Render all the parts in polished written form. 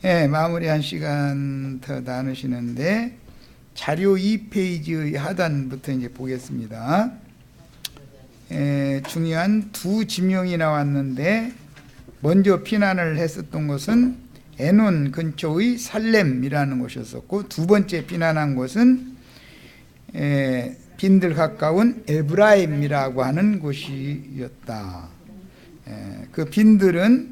예, 마무리한 시간 더 나누시는데 자료 2페이지의 하단부터 이제 보겠습니다. 중요한 두 지명이 나왔는데 먼저 피난을 했었던 곳은 에논 근처의 살렘이라는 곳이었었고, 두 번째 피난한 곳은 빈들 가까운 에브라임이라고 하는 곳이었다. 그 빈들은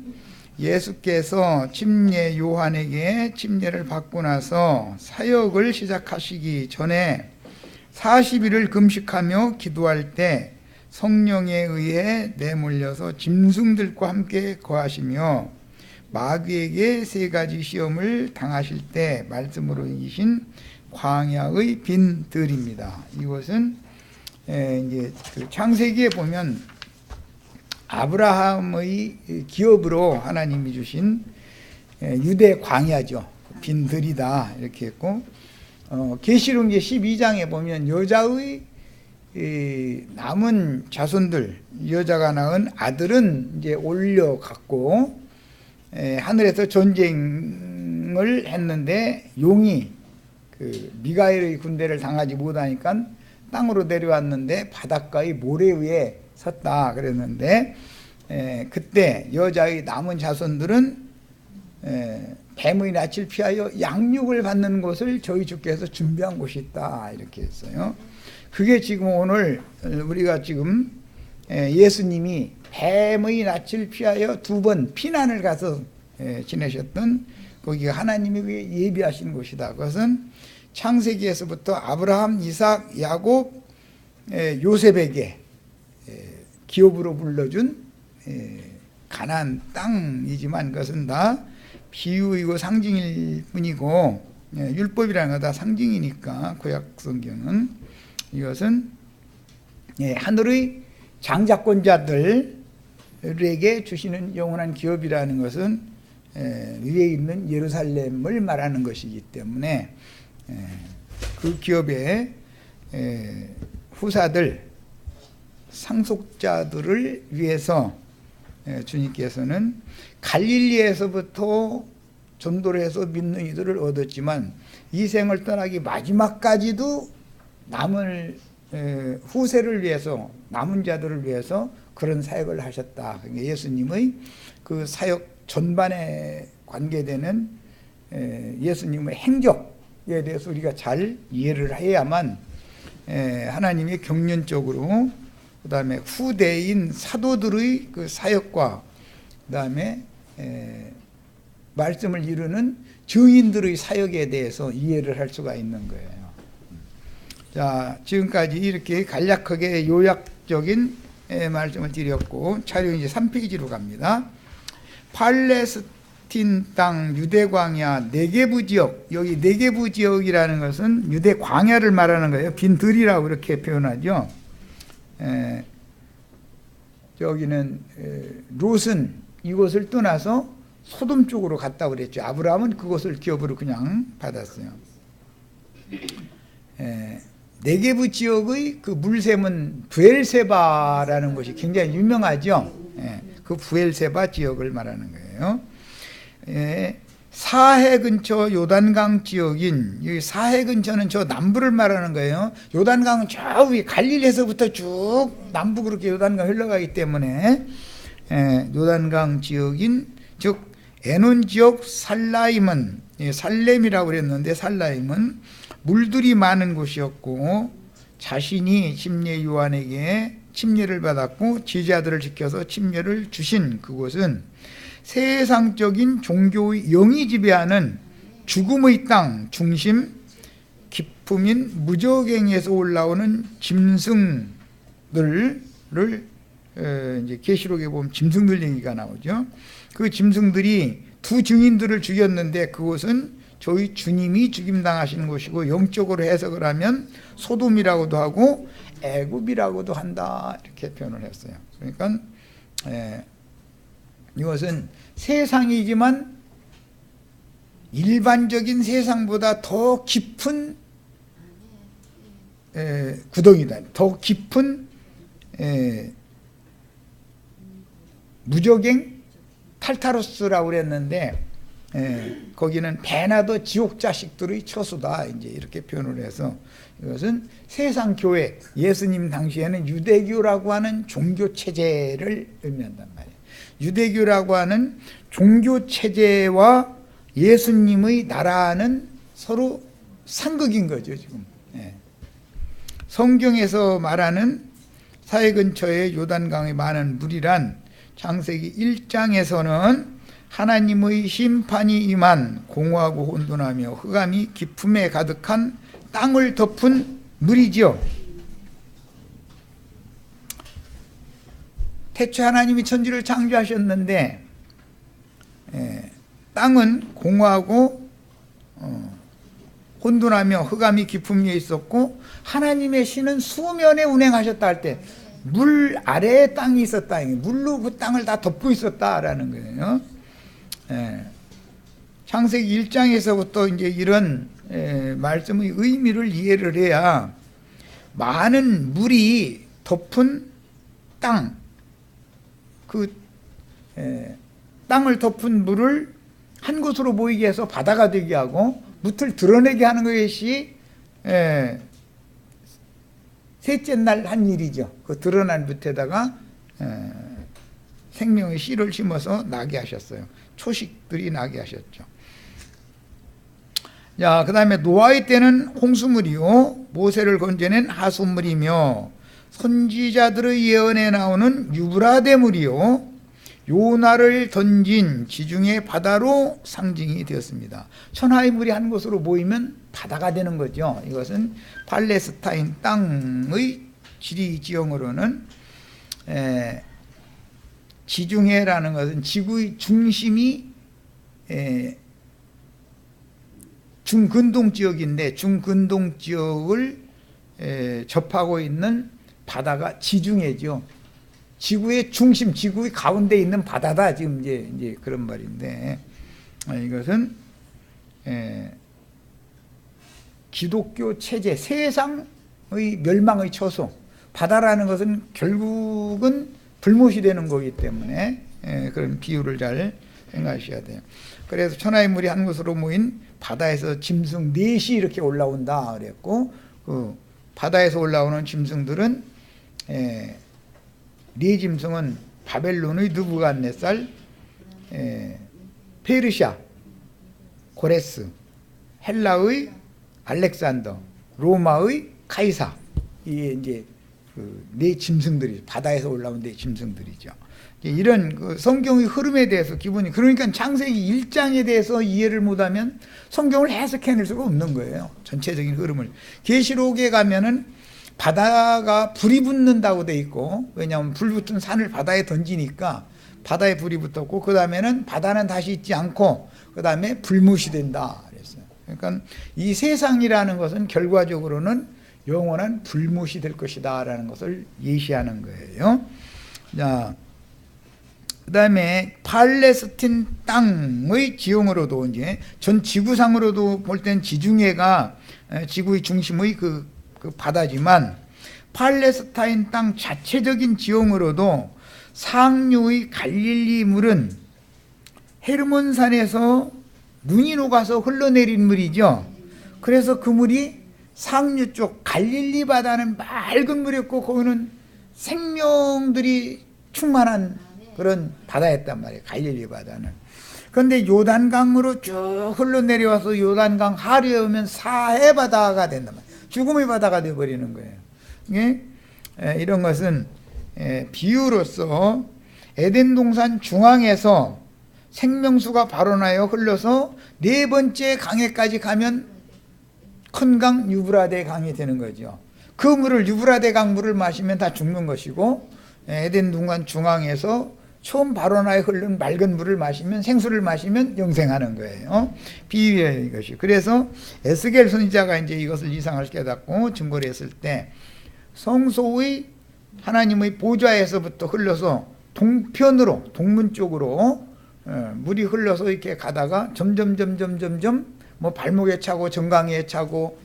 예수께서 침례 요한에게 침례를 받고 나서 사역을 시작하시기 전에 40일을 금식하며 기도할 때 성령에 의해 내몰려서 짐승들과 함께 거하시며 마귀에게 3가지 시험을 당하실 때 말씀으로 이기신 광야의 빈들입니다. 이것은 이제 그 창세기에 보면 아브라함의 기업으로 하나님이 주신 유대 광야죠. 빈들이다 이렇게 했고, 계시록 12장에 보면 여자의 남은 자손들, 여자가 낳은 아들은 이제 올려갔고 하늘에서 전쟁을 했는데 용이 그 미가엘의 군대를 당하지 못하니까 땅으로 내려왔는데 바닷가의 모래 위에 섰다 그랬는데, 그때 여자의 남은 자손들은 뱀의 낯을 피하여 양육을 받는 곳을 저희 주께서 준비한 곳이 있다 이렇게 했어요. 그게 지금 오늘 우리가 지금 예수님이 뱀의 낯을 피하여 2번 피난을 가서 지내셨던 거기가 하나님이 예비하신 곳이다. 그것은 창세기에서부터 아브라함, 이삭, 야곱, 요셉에게 기업으로 불러준 가나안 땅이지만 그것은 다 비유이고 상징일 뿐이고, 율법이라는 건 다 상징이니까 구약 성경은 이것은 하늘의 장자권자들에게 주시는 영원한 기업이라는 것은 위에 있는 예루살렘을 말하는 것이기 때문에 그 기업의 후사들, 상속자들을 위해서 주님께서는 갈릴리에서부터 전도를 해서 믿는 이들을 얻었지만 이 생을 떠나기 마지막까지도 남을 후세를 위해서, 남은 자들을 위해서 그런 사역을 하셨다. 그러니까 예수님의 그 사역 전반에 관계되는 예수님의 행적에 대해서 우리가 잘 이해를 해야만 하나님이 경륜적으로, 그 다음에 후대인 사도들의 그 사역과, 그 다음에 말씀을 이루는 증인들의 사역에 대해서 이해를 할 수가 있는 거예요. 자, 지금까지 이렇게 간략하게 요약적인 말씀을 드렸고, 차례 이제 3페이지로 갑니다. 팔레스틴 땅 유대 광야 네게부 지역, 여기 네게부 지역이라는 것은 유대 광야를 말하는 거예요. 빈들이라고 이렇게 표현하죠. 여기는 롯은 이곳을 떠나서 소돔 쪽으로 갔다고 그랬죠. 아브라함은 그곳을 기업으로 그냥 받았어요. 네게부 지역의 그 물샘은 브엘세바라는 곳이 굉장히 유명하죠. 그 브엘세바 지역을 말하는 거예요. 사해 근처 요단강 지역인, 여기 사해 근처는 저 남부를 말하는 거예요. 요단강은 저 위에 갈릴리에서부터 쭉 남부 그렇게 요단강 흘러가기 때문에 요단강 지역인, 즉 에논 지역 살라임은, 살렘이라고 그랬는데 살라임은 물들이 많은 곳이었고, 자신이 침례 요한에게 침례를 받았고 제자들을 지켜서 침례를 주신 그곳은 세상적인 종교의 영이 지배하는 죽음의 땅 중심 기품인 무저갱에서 올라오는 짐승들을, 이제 계시록에 보면 짐승들 얘기가 나오죠. 그 짐승들이 2 증인들을 죽였는데 그곳은 저희 주님이 죽임당하시는 곳이고, 영적으로 해석을 하면 소돔이라고도 하고 애굽이라고도 한다 이렇게 표현을 했어요. 그러니까 이것은 세상이지만 일반적인 세상보다 더 깊은 구덩이다. 더 깊은 무저갱 탈타로스라고 그랬는데 거기는 배나도 지옥 자식들의 처수다 이제 이렇게 표현을 해서 이것은 세상 교회 예수님 당시에는 유대교라고 하는 종교 체제를 의미한단 말이에요. 유대교라고 하는 종교 체제와 예수님의 나라는 서로 상극인 거죠 지금. 성경에서 말하는 사해 근처의 요단강에 많은 물이란 창세기 1장에서는 하나님의 심판이 임한 공허하고 혼돈하며 흑암이 깊음에 가득한 땅을 덮은 물이지요. 태초에 하나님이 천지를 창조하셨는데 땅은 공허하고 혼돈하며 흑암이 깊음 위에 있었고 하나님의 신은 수면에 운행하셨다 할 때 물 아래에 땅이 있었다. 물로 그 땅을 다 덮고 있었다라는 거예요. 창세기 1장에서부터 이제 이런 말씀의 의미를 이해를 해야 많은 물이 덮은 땅, 그 땅을 덮은 물을 한 곳으로 모이게 해서 바다가 되게 하고 뭇을 드러내게 하는 것이 셋째 날 한 일이죠. 그 드러난 뭇에다가 생명의 씨를 심어서 나게 하셨어요. 초식들이 나게 하셨죠. 자, 그 다음에 노아의 때는 홍수물이요 모세를 건져낸 하수물이며 선지자들의 예언에 나오는 유브라데물이요 요나를 던진 지중해 바다로 상징이 되었습니다. 천하의 물이 한 곳으로 모이면 바다가 되는 거죠. 이것은 팔레스타인 땅의 지리 지형으로는 지중해라는 것은 지구의 중심이 중근동 지역인데 중근동 지역을 접하고 있는 바다가 지중해죠. 지구의 중심, 지구의 가운데 있는 바다다. 지금 이제 그런 말인데 이것은 기독교 체제, 세상의 멸망의 처소. 바다라는 것은 결국은 불못이 되는 거기 때문에 그런 비유를 잘 생각하셔야 돼요. 그래서 천하의 물이 한 곳으로 모인 바다에서 짐승 넷이 이렇게 올라온다 그랬고 그 바다에서 올라오는 짐승들은 네 짐승은 바벨론의 느부갓네살, 페르시아, 고레스, 헬라의 알렉산더, 로마의 카이사. 이게 이제 그 네 짐승들이 바다에서 올라온 네 짐승들이죠. 이런 그 성경의 흐름에 대해서 기본이 그러니까 창세기 1장에 대해서 이해를 못하면 성경을 해석해낼 수가 없는 거예요. 전체적인 흐름을. 계시록에 가면은 바다가 불이 붙는다고 돼 있고 왜냐하면 불 붙은 산을 바다에 던지니까 바다에 불이 붙었고 그 다음에는 바다는 다시 있지 않고 그 다음에 불못이 된다 그랬어요. 그러니까 이 세상이라는 것은 결과적으로는 영원한 불못이 될 것이다 라는 것을 예시하는 거예요. 자, 그 다음에 팔레스틴 땅의 지형으로도 이제 전 지구상으로도 볼 땐 지중해가 지구의 중심의 그 바다지만 팔레스타인 땅 자체적인 지형으로도 상류의 갈릴리 물은 헤르몬산에서 눈이 녹아서 흘러내린 물이죠. 그래서 그 물이 상류 쪽 갈릴리 바다는 맑은 물이었고 거기는 생명들이 충만한 그런 바다였단 말이에요. 갈릴리 바다는. 그런데 요단강으로 쭉 흘러내려와서 요단강 하류에 오면 사해 바다가 된단 말이에요. 죽음의 바다가 되어버리는 거예요. 이런 것은 비유로서 에덴 동산 중앙에서 생명수가 발원하여 흘러서 네 번째 강에까지 가면 큰 강 유브라데 강이 되는 거죠. 그 물을 유브라데 강 물을 마시면 다 죽는 것이고 에덴 동산 중앙에서 처음 발원하여 흐르는 맑은 물을 마시면 생수를 마시면 영생하는 거예요. 비유의 이것이. 그래서 에스겔 선지자가 이제 이것을 이상을 깨닫고 증거를 했을 때 성소의 하나님의 보좌에서부터 흘러서 동편으로 동문 쪽으로 물이 흘러서 이렇게 가다가 점점 뭐 발목에 차고 정강이에 차고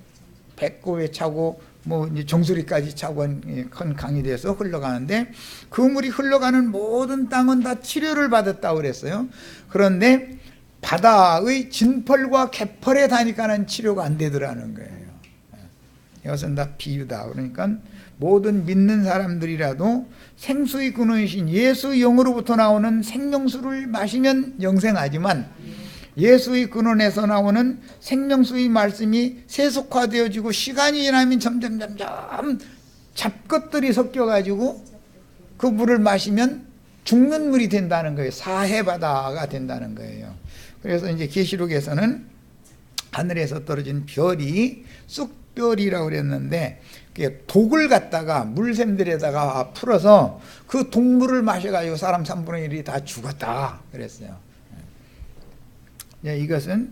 배꼽에 차고 뭐 이제 정수리까지 차고 큰 강이 돼서 흘러가는데 그 물이 흘러가는 모든 땅은 다 치료를 받았다고 그랬어요. 그런데 바다의 진펄과 개펄에 다니까는 치료가 안 되더라는 거예요. 이것은 다 비유다. 그러니까 모든 믿는 사람들이라도 생수의 근원이신 예수의 영으로부터 나오는 생명수를 마시면 영생하지만 예수의 근원에서 나오는 생명수의 말씀이 세속화되어지고 시간이 지나면 점점 잡것들이 섞여가지고 그 물을 마시면 죽는 물이 된다는 거예요. 사해바다가 된다는 거예요. 그래서 이제 계시록에서는 하늘에서 떨어진 별이 쑥별이라고 그랬는데 독을 갖다가 물샘들에다가 풀어서 그 독물을 마셔가지고 사람 3분의 1이 다 죽었다 그랬어요. 이것은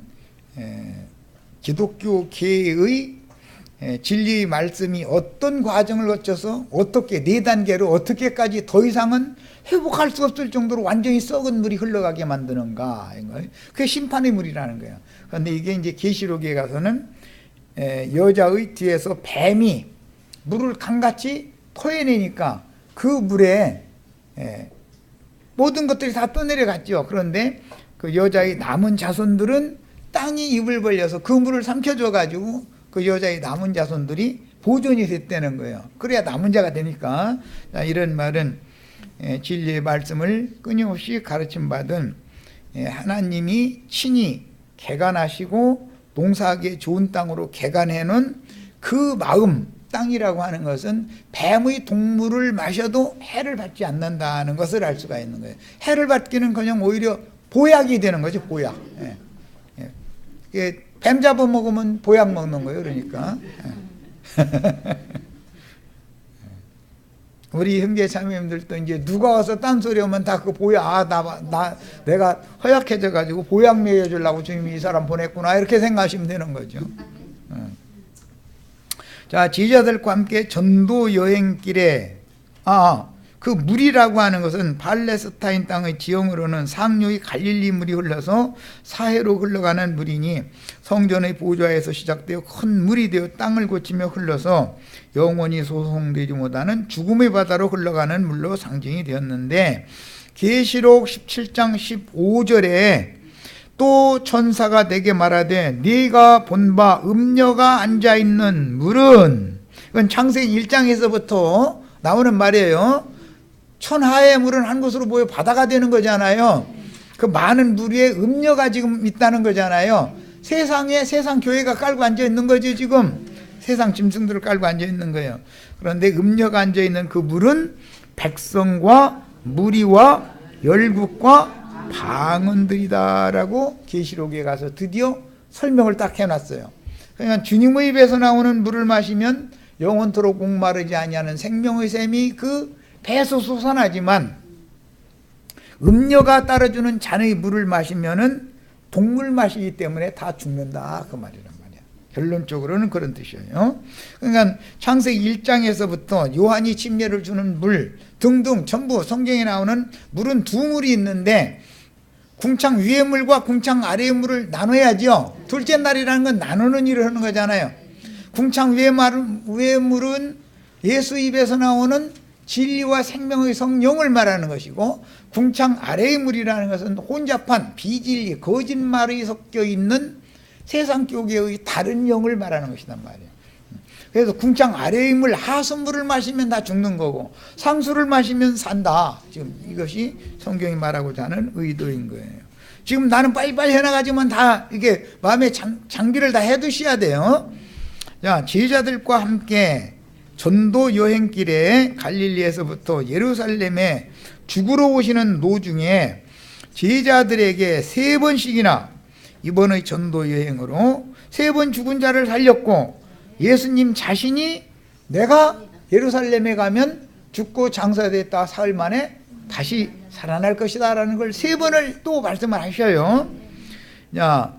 기독교계의 진리의 말씀이 어떤 과정을 거쳐서 어떻게 4단계로 어떻게까지 더 이상은 회복할 수 없을 정도로 완전히 썩은 물이 흘러가게 만드는가, 그게 심판의 물이라는 거예요. 그런데 이게 이제 계시록에 가서는 여자의 뒤에서 뱀이 물을 강같이 토해내니까 그 물에 모든 것들이 다 떠내려갔죠. 그런데 그 여자의 남은 자손들은 땅이 입을 벌려서 그 물을 삼켜줘가지고 그 여자의 남은 자손들이 보존이 됐다는 거예요. 그래야 남은 자가 되니까. 이런 말은 진리의 말씀을 끊임없이 가르침받은 하나님이 친히 개간하시고 농사하기에 좋은 땅으로 개간해놓은 그 마음, 땅이라고 하는 것은 뱀의 동물을 마셔도 해를 받지 않는다는 것을 알 수가 있는 거예요. 해를 받기는커녕 오히려 보약이 되는 거죠. 보약. 뱀 잡아먹으면 보약 먹는 거예요. 그러니까 우리 형제 자매님들도 이제 누가 와서 딴소리 하면 다 그 보약, 내가 허약해져 가지고 보약 먹여주려고 주님이 이 사람 보냈구나 이렇게 생각하시면 되는 거죠. 자, 제자들과 함께 전도 여행길에 그 물이라고 하는 것은 팔레스타인 땅의 지형으로는 상류의 갈릴리 물이 흘러서 사해로 흘러가는 물이니 성전의 보좌에서 시작되어 큰 물이 되어 땅을 거치며 흘러서 영원히 소송되지 못하는 죽음의 바다로 흘러가는 물로 상징이 되었는데, 계시록 17장 15절에 또 천사가 내게 말하되 네가 본 바 음녀가 앉아있는 물은, 이건 창세기 1장에서부터 나오는 말이에요. 천하의 물은 한 곳으로 모여 바다가 되는 거잖아요. 그 많은 물 위에 음녀가 지금 있다는 거잖아요. 세상에 세상 교회가 깔고 앉아 있는 거죠. 지금 세상 짐승들을 깔고 앉아 있는 거예요. 그런데 음녀가 앉아 있는 그 물은 백성과 무리와 열국과 방언들이다라고 계시록에 가서 드디어 설명을 딱 해놨어요. 그러니까 주님의 입에서 나오는 물을 마시면 영원토록 목마르지 아니하는 생명의 샘이 그 배에서 솟아나지만, 음녀가 따라주는 잔의 물을 마시면은 동물 마시기 때문에 다 죽는다, 그 말이란 말이야. 결론적으로는 그런 뜻이에요. 그러니까 창세기 1장에서부터 요한이 침례를 주는 물 등등 전부 성경에 나오는 물은 두 물이 있는데, 궁창 위의 물과 궁창 아래의 물을 나눠야죠. 둘째 날이라는 건 나누는 일을 하는 거잖아요. 궁창 위의 물은 예수 입에서 나오는 진리와 생명의 성령을 말하는 것이고, 궁창 아래의 물이라는 것은 혼잡한 비진리, 거짓말이 섞여 있는 세상 교계의 다른 영을 말하는 것이란 말이에요. 그래서 궁창 아래의 물, 하수물을 마시면 다 죽는 거고 상수를 마시면 산다. 지금 이것이 성경이 말하고자 하는 의도인 거예요. 지금 나는 빨리빨리 해나가지만 다 이게 마음에 장비를 다 해두셔야 돼요. 자, 제자들과 함께 전도 여행길에 갈릴리에서부터 예루살렘에 죽으러 오시는 도중에 제자들에게 3번씩이나 이번의 전도 여행으로 3번 죽은 자를 살렸고, 예수님 자신이 내가 예루살렘에 가면 죽고 장사됐다 사흘 만에 다시 살아날 것이다 라는 걸 3번을 또 말씀을 하셔요. 자,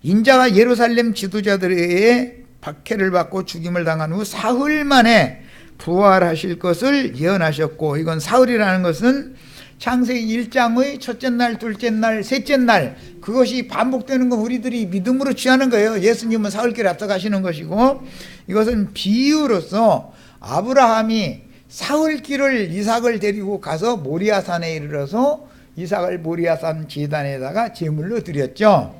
인자가 예루살렘 지도자들에 의해 박해를 받고 죽임을 당한 후 사흘 만에 부활하실 것을 예언하셨고, 이건 사흘이라는 것은 창세기 1장의 첫째 날, 둘째 날, 셋째 날, 그것이 반복되는 건 우리들이 믿음으로 취하는 거예요. 예수님은 사흘길 앞서가시는 것이고, 이것은 비유로서 아브라함이 사흘길을 이삭을 데리고 가서 모리아산에 이르러서 이삭을 모리아산 제단에다가 제물로 드렸죠.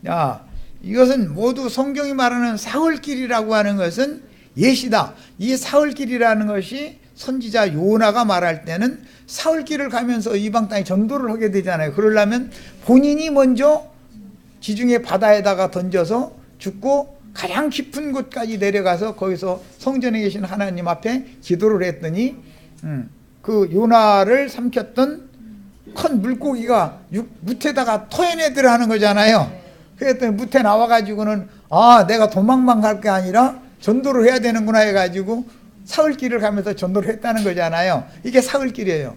야, 이것은 모두 성경이 말하는 사흘길이라고 하는 것은 예시다. 이 사흘길이라는 것이 선지자 요나가 말할 때는 사흘길을 가면서 이방 땅에 전도를 하게 되잖아요. 그러려면 본인이 먼저 지중해 바다에다가 던져서 죽고 가장 깊은 곳까지 내려가서 거기서 성전에 계신 하나님 앞에 기도를 했더니 그 요나를 삼켰던 큰 물고기가 무태다가 토해내더라 하는 거잖아요. 그랬더니 무태 나와가지고는 내가 도망만 갈 게 아니라 전도를 해야 되는구나 해가지고 사흘길을 가면서 전도를 했다는 거잖아요. 이게 사흘길이에요.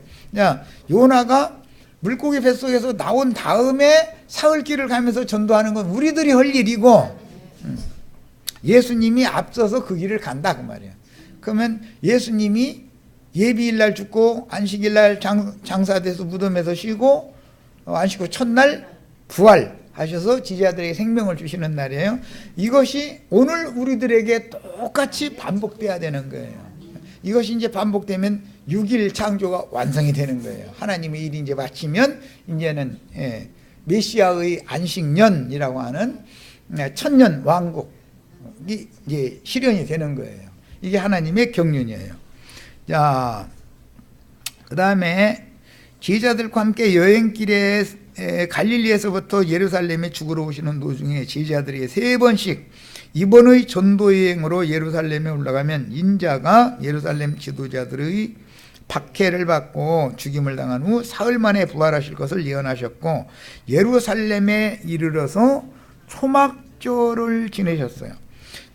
요나가 물고기 뱃속에서 나온 다음에 사흘길을 가면서 전도하는 건 우리들이 할 일이고 예수님이 앞서서 그 길을 간다 그 말이에요. 그러면 예수님이 예비일날 죽고 안식일날 장사돼서 무덤에서 쉬고 안식 후 첫날 부활하셔서 지지자들에게 생명을 주시는 날이에요. 이것이 오늘 우리들에게 똑같이 반복돼야 되는 거예요. 이것이 이제 반복되면 6일 창조가 완성이 되는 거예요. 하나님의 일이 이제 마치면 이제는 메시아의 안식년이라고 하는 천년 왕국이 이제 실현이 되는 거예요. 이게 하나님의 경륜이에요. 자, 그 다음에 제자들과 함께 여행길에 갈릴리에서부터 예루살렘에 죽으러 오시는 도중에 제자들에게 3번씩 이번의 전도여행으로 예루살렘에 올라가면 인자가 예루살렘 지도자들의 박해를 받고 죽임을 당한 후 사흘 만에 부활하실 것을 예언하셨고 예루살렘에 이르러서 초막절을 지내셨어요.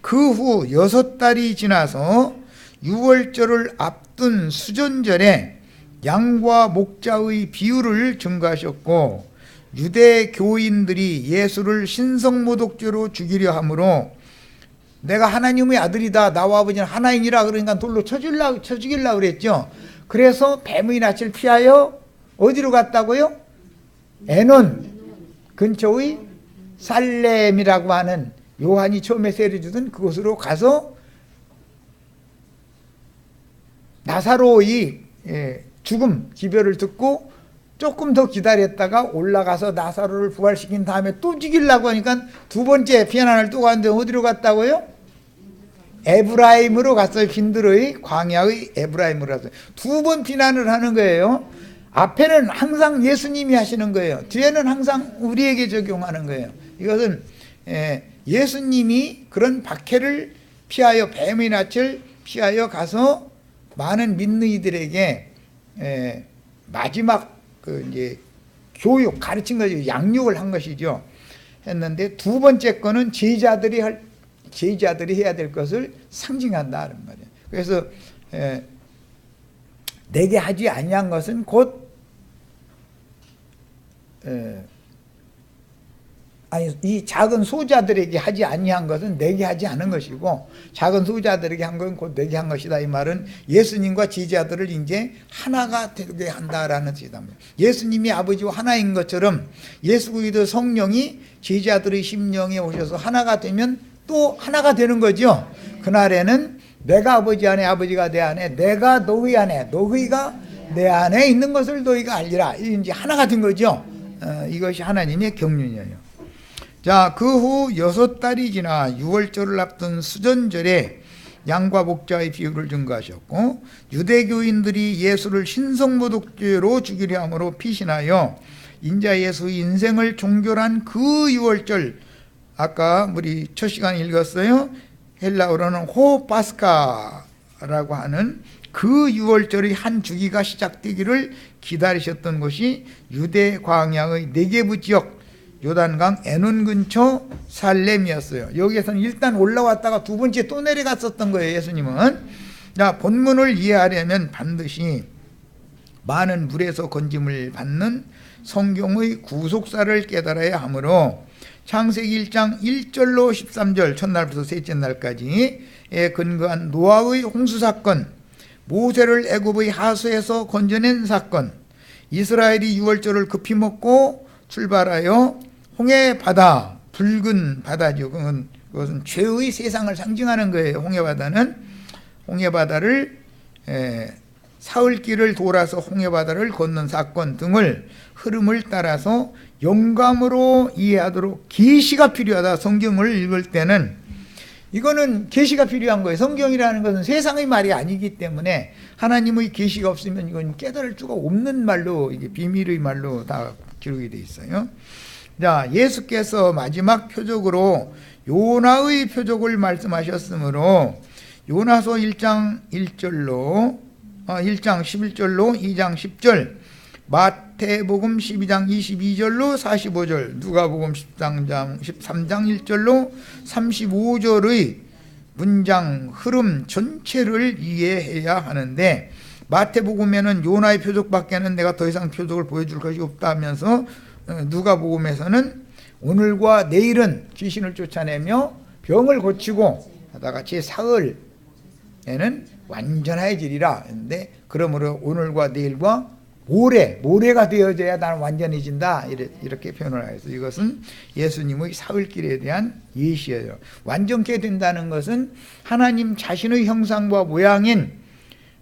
그 후 6달이 지나서 6월절을 앞둔 수전절에 양과 목자의 비유를 증거하셨고 유대 교인들이 예수를 신성모독죄로 죽이려 하므로 내가 하나님의 아들이다 나와 아버지는 하나이니라 그러니까 돌로 쳐 죽이려고 그랬죠. 그래서 뱀의 낯을 피하여 어디로 갔다고요? 에논 근처의 살렘이라고 하는 요한이 처음에 세례 주던 그곳으로 가서 나사로의 죽음 기별을 듣고 조금 더 기다렸다가 올라가서 나사로를 부활시킨 다음에 또 죽이려고 하니까 두 번째 피난을 또 갔는데 어디로 갔다고요? 에브라임으로 갔어요. 빈들의 광야의 에브라임으로 갔어요. 2번 피난을 하는 거예요. 앞에는 항상 예수님이 하시는 거예요. 뒤에는 항상 우리에게 적용하는 거예요. 이것은 예수님이 그런 박해를 피하여 뱀의 낯을 피하여 가서 많은 믿는 이들에게 마지막 그 이제 교육 가르친 거죠. 양육을 한 것이죠. 했는데 두 번째 거는 제자들이 해야 될 것을 상징한다는 말이에요. 그래서 내게 하지 아니한 것은 곧 이 작은 소자들에게 하지 아니한 것은 내게 하지 않은 것이고 작은 소자들에게 한 건 곧 내게 한 것이다. 이 말은 예수님과 제자들을 이제 하나가 되게 한다라는 뜻이다. 예수님이 아버지와 하나인 것처럼 예수 그리스도 성령이 제자들의 심령에 오셔서 하나가 되면 또 하나가 되는 거죠. 그날에는 내가 아버지 안에 아버지가 내 안에 내가 너희 안에 너희가 내 안에 있는 것을 너희가 알리라. 이제 하나가 된 거죠. 이것이 하나님의 경륜이에요. 자, 그 후 6달이 지나 6월절을 앞둔 수전절에 양과 목자의 비유를 증거하셨고 유대교인들이 예수를 신성모독죄로 죽이려 함으로 피신하여 인자 예수의 인생을 종결한 그 6월절, 아까 우리 첫 시간에 읽었어요. 헬라어로는 호파스카라고 하는 그 6월절의 한 주기가 시작되기를 기다리셨던 곳이 유대 광야의 네게부 지역 요단강 에논 근처 살렘이었어요. 여기에서는 일단 올라왔다가 두 번째 또 내려갔었던 거예요. 예수님은. 자, 본문을 이해하려면 반드시 많은 물에서 건짐을 받는 성경의 구속사를 깨달아야 하므로 창세기 1장 1절로 13절 첫날부터 셋째 날까지에 근거한 노아의 홍수사건, 모세를 애굽의 하수에서 건져낸 사건, 이스라엘이 6월절을 급히 먹고 출발하여 홍해바다, 붉은 바다죠. 그것은 죄의 세상을 상징하는 거예요. 홍해바다는 홍해바다를 사흘길을 돌아서 홍해바다를 건넌 사건 등을 흐름을 따라서 영감으로 이해하도록 계시가 필요하다. 성경을 읽을 때는 이거는 계시가 필요한 거예요. 성경이라는 것은 세상의 말이 아니기 때문에 하나님의 계시가 없으면 이건 깨달을 수가 없는 말로, 이게 비밀의 말로 다 기록이 되어 있어요. 자, 예수께서 마지막 표적으로 요나의 표적을 말씀하셨으므로 요나서 1장 1절로 1장 11절로 2장 10절, 마태복음 12장 22절로 45절, 누가복음 13장 1절로 35절의 문장 흐름 전체를 이해해야 하는데, 마태복음에는 요나의 표적밖에는 내가 더 이상 표적을 보여줄 것이 없다 하면서 누가복음에서는 오늘과 내일은 귀신을 쫓아내며 병을 고치고 하다가 제4흘에는 완전해지리라 했는데, 그러므로 오늘과 내일과 모레가 되어져야 나는 완전해진다, 이렇게 표현을 해서 이것은 예수님의 사흘길에 대한 예시예요. 완전케 된다는 것은 하나님 자신의 형상과 모양인,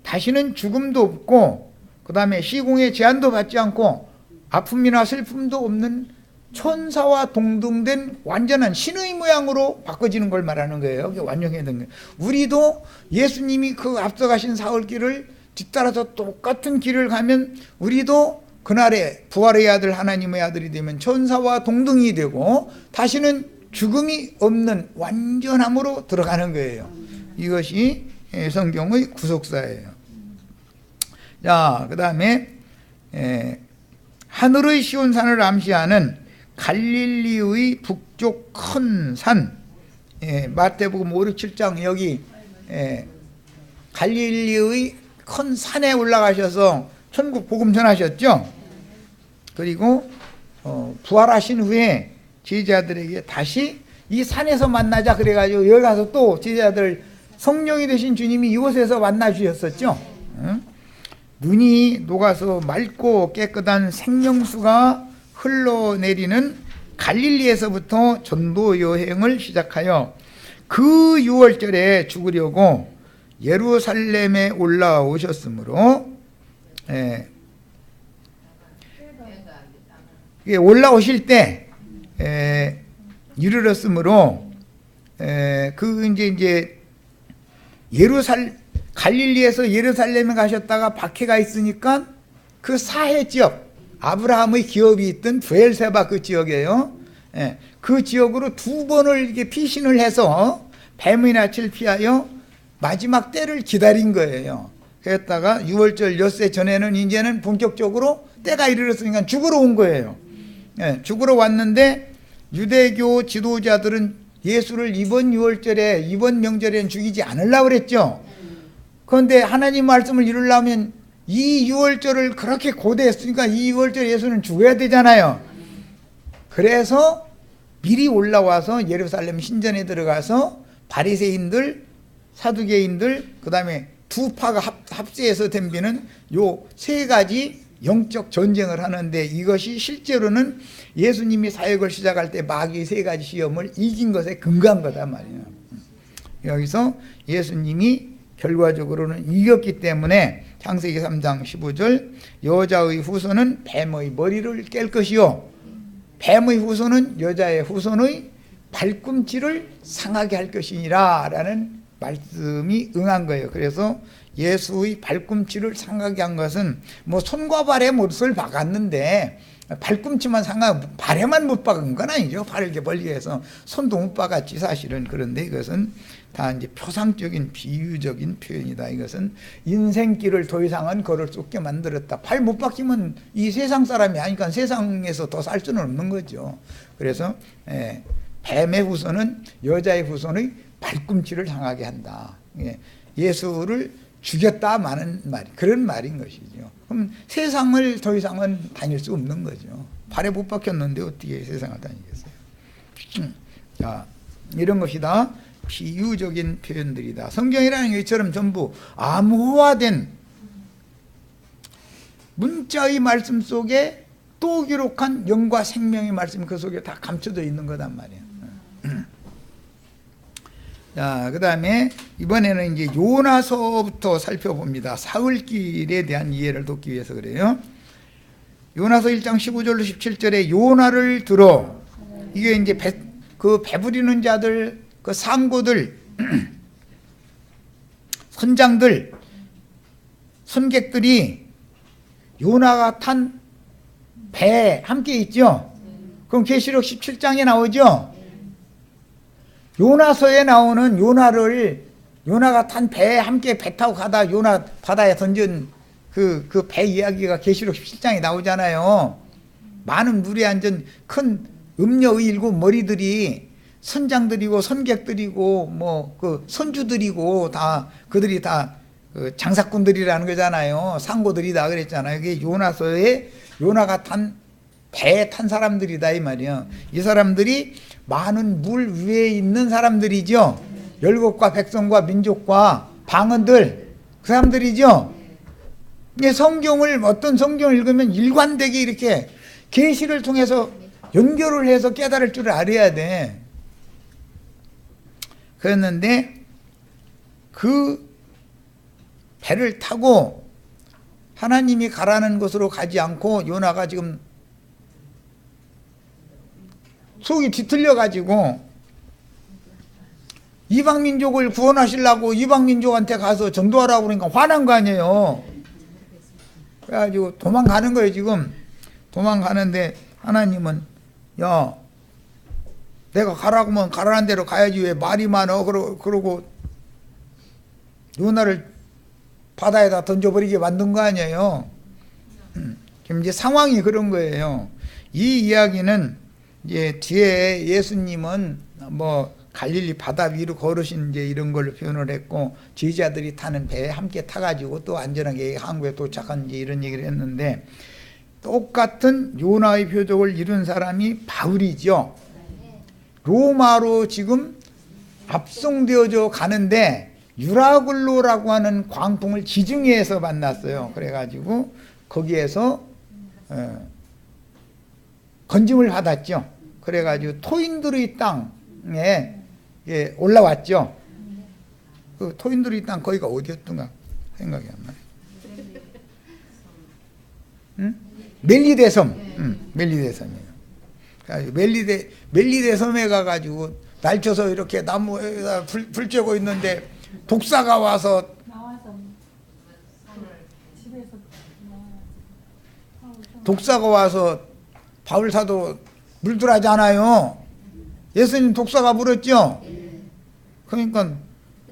다시는 죽음도 없고 그 다음에 시공의 제한도 받지 않고 아픔이나 슬픔도 없는 천사와 동등된 완전한 신의 모양으로 바꿔지는 걸 말하는 거예요. 완전히 된 거예요. 우리도 예수님이 그 앞서가신 사흘길을 뒤따라서 똑같은 길을 가면 우리도 그날에 부활의 아들 하나님의 아들이 되면 천사와 동등이 되고 다시는 죽음이 없는 완전함으로 들어가는 거예요. 이것이 성경의 구속사예요. 자, 그 다음에 하늘의 시온산을 암시하는 갈릴리의 북쪽 큰 산, 마태복음 5, 6, 7장 여기 갈릴리의 큰 산에 올라가셔서 천국 복음 전하셨죠. 그리고 부활하신 후에 제자들에게 다시 이 산에서 만나자 그래가지고 여기 가서 또 제자들, 성령이 되신 주님이 이곳에서 만나 주셨었죠. 눈이 녹아서 맑고 깨끗한 생명수가 흘러내리는 갈릴리에서부터 전도 여행을 시작하여 그 6월절에 죽으려고 예루살렘에 올라오셨으므로, 올라오실 때 이르렀으므로 그 이제 갈릴리에서 예루살렘에 가셨다가 박해가 있으니까 그 사해 지역, 아브라함의 기업이 있던 브엘세바 그 지역이에요. 그 지역으로 2번을 이렇게 피신을 해서 뱀의 낯을 피하여 마지막 때를 기다린 거예요. 그랬다가 6월절 엿새 전에는 이제는 본격적으로 때가 이르렀으니까 죽으러 온 거예요. 죽으러 왔는데 유대교 지도자들은 예수를 이번 6월절에, 이번 명절에는 죽이지 않으려고 그랬죠. 그런데 하나님 말씀을 이루려면 이 6월절을 그렇게 고대했으니까 이 6월절 예수는 죽어야 되잖아요. 그래서 미리 올라와서 예루살렘 신전에 들어가서 바리새인들, 사두개인들, 그 다음에 두 파가 합세해서 덤비는 요 세 가지 영적 전쟁을 하는데, 이것이 실제로는 예수님이 사역을 시작할 때 마귀의 세 가지 시험을 이긴 것에 근거한 거다 말이에요. 여기서 예수님이 결과적으로는 이겼기 때문에 창세기 3장 15절, 여자의 후손은 뱀의 머리를 깰 것이요, 뱀의 후손은 여자의 후손의 발꿈치를 상하게 할 것이니라 라는 말씀이 응한 거예요. 그래서 예수의 발꿈치를 상하게 한 것은 뭐 손과 발에 못을 박았는데 발꿈치만 상하고 발에만 못 박은 건 아니죠. 발을 이렇게 벌리게 해서 손도 못 박았지 사실은. 그런데 이것은 다 이제 표상적인 비유적인 표현이다. 이것은 인생길을 더 이상은 걸을 수 없게 만들었다. 발 못 박히면 이 세상 사람이 아니까 세상에서 더 살 수는 없는 거죠. 그래서 뱀의 후손은 여자의 후손의 발꿈치를 상하게 한다. 예수를 죽였다 마는 말, 그런 말인 것이죠. 그럼 세상을 더 이상은 다닐 수 없는 거죠. 발에 못 박혔는데 어떻게 세상을 다니겠어요? 자, 이런 것이 다 비유적인 표현들이다. 성경이라는 것처럼 전부 암호화된 문자의 말씀 속에 또 기록한 영과 생명의 말씀이 그 속에 다 감춰져 있는 거단 말이에요. 자, 그 다음에 이번에는 이제 요나서부터 살펴봅니다. 사흘길에 대한 이해를 돕기 위해서 그래요. 요나서 1장 15절로 17절에 요나를 들어. 이게 이제 배부리는 자들, 그 상고들, 선장들, 선객들이 요나가 탄 배에 함께 있죠. 그럼 계시록 17장에 나오죠. 요나서에 나오는 요나가 탄 배에 함께 배 타고 가다 요나 바다에 던진 그 배 이야기가 계시록 17장에 나오잖아요. 많은 물에 앉은 큰 음녀의 일곱 머리들이 선장들이고 선객들이고 뭐 그 선주들이고 다 그들이 다 그 장사꾼들이라는 거잖아요. 상고들이다 그랬잖아요. 이게 요나서에 요나가 탄 배에 탄 사람들이다 이 말이야. 이 사람들이 많은 물 위에 있는 사람들이죠. 열국과 백성과 민족과 방언들 그 사람들이죠. 성경을 어떤 성경을 읽으면 일관되게 이렇게 계시를 통해서 연결을 해서 깨달을 줄 알아야 돼. 그랬는데 그 배를 타고 하나님이 가라는 곳으로 가지 않고 요나가 지금 속이 뒤틀려 가지고 이방민족을 구원하시려고 이방민족한테 가서 전도하라고 그러니까 화난 거 아니에요. 그래가지고 도망가는 거예요. 지금 도망가는데 하나님은 야 내가 가라고 하면 가라는 대로 가야지 왜 말이 많어. 그러고 요나를 바다에다 던져버리게 만든 거 아니에요. 지금 이제 상황이 그런 거예요. 이 이야기는 이제 뒤에 예수님은 뭐 갈릴리 바다 위로 걸으신 이제 이런 걸로 표현을 했고 제자들이 타는 배에 함께 타가지고 또 안전하게 항구에 도착한 이제 이런 얘기를 했는데 똑같은 요나의 표적을 이룬 사람이 바울이죠. 로마로 지금 압송되어져 가는데 유라굴로라고 하는 광풍을 지중해에서 만났어요. 그래가지고 거기에서 건짐을 받았죠. 그래가지고 토인들의 땅에 올라왔죠. 그 토인들의 땅 거기가 어디였던가 생각이 안 나요. 응? 멜리데 섬. 멜리데 섬이에요. 멜리데 섬에 가가지고 날쳐서 이렇게 나무에다 불 쬐고 있는데 독사가 와서 바울 사도 물들하잖아요. 예수님 독사가 물었죠. 그러니까